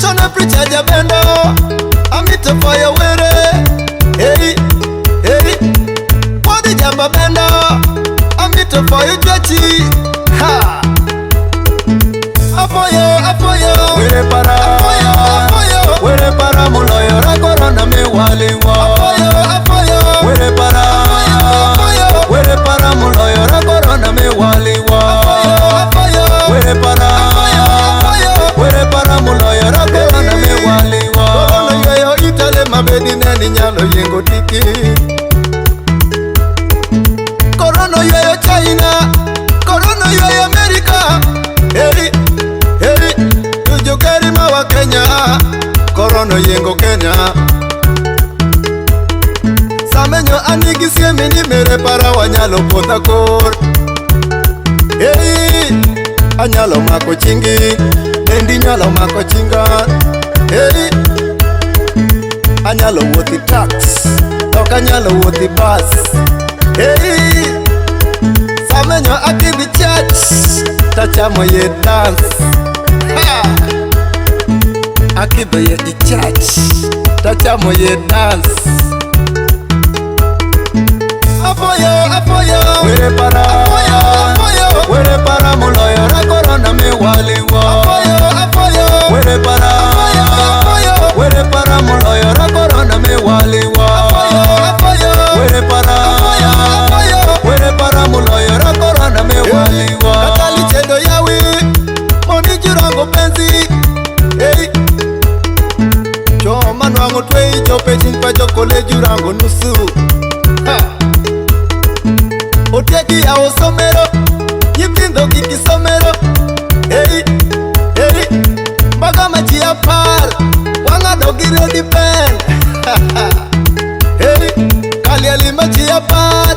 Tona preacher jabendo amito fire were. Hey, hey. Wadi jamba bendo amito fire jwachi. Ha. Apoyo. Were para. Apoyo. Were para muloyo ra corona me waliwa. Apoyo. Were para. Apoyo. Were para muloyo ra corona me waliwa. Apoyo. Were para. Were para muloyo ra corona me waliwa. Corona yoyo itale mabedi neni nyalo yengo tiki. Corona yoyo China. Corona yoyo America. Hey, tujokeri mawa Kenya. Corona yengo Kenya. Samenyo anigi siemi ni mere para wanyalo pota kor. Hey, anyalo mako chingi. Nendi nyalo mako chinga. Hey, anyalo wuothi tax. Tok anyalo wuothi bus. Hey, samenyo akidhi church. Tachamo ye dance. Ha! Akidho ye di church. Tachamo ye dance. Apoyo. Were para. Apoyo. Were para muloyo ra corona me waliwa. Apoyo. Were para. Apoyo. Were para muloyo ra corona me waliwa. Apoyo. Were para. Apoyo. Were para muloyo ra corona me waliwa. Katali chendo yawi moni jirango penzi. Hey. Choma nwango twei chope chinpa jokole jurango nusu. Ha. Otieki ya osomero nyithindo giki somero. Hey. Baga machi apar wang'ado gi ready pen. Hey. Kaliali machi apar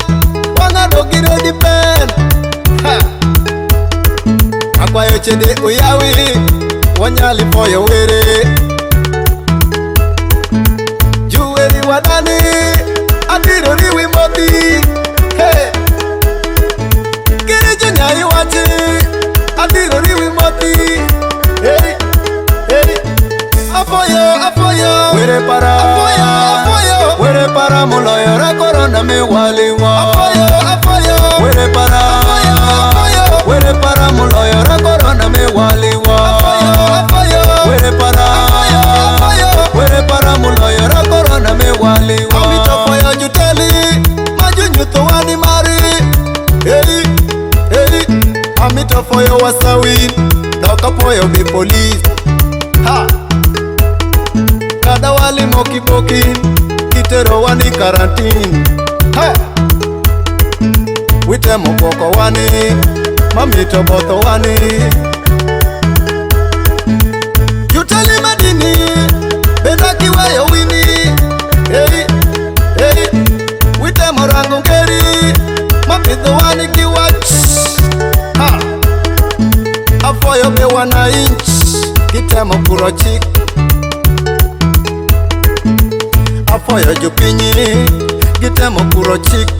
wang'ado gi ready pen. Ha. Akwayo chede uyawi wanyali poyo were. Juweri wadani adiro riwi modi. Hey. Kiri junyari wati adiro riwi modi. Hey. Apoyo. Were para. Apoyo. Were para muloyo ra corona me waliwa. Apoyo. Were para. Apoyo. Were para muloyo ra corona me waliwa. Apoyo. Were para. Apoyo. Were para muloyo ra corona me waliwa. Amito foyo juteli majunyuto wani mari. Hey. Amito foyo wasawin doka foyo be police. Ha. Kada wali moki kitero wani karantini. Ha. Wite mokoko wani mamito boto wani. Jutali madini benda kiwayo wini. Hey. Wite morango ngeri mamito wani kiwach. Ha. Afoyo be wana inch kitemo puro chik. Afoyo jopinyi gitemo puro chik.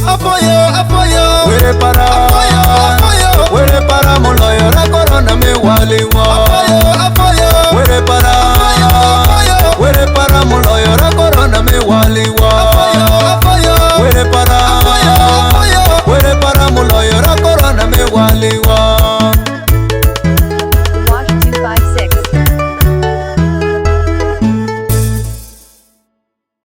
Apoyo. Were para. Apoyo. Were para muloyo ra corona me waliwa. Apoyo. Were para. Apoyo. Were para muloyo ra corona me waliwa. Apoyo. Were para. Apoyo. Were para muloyo ra corona me waliwa.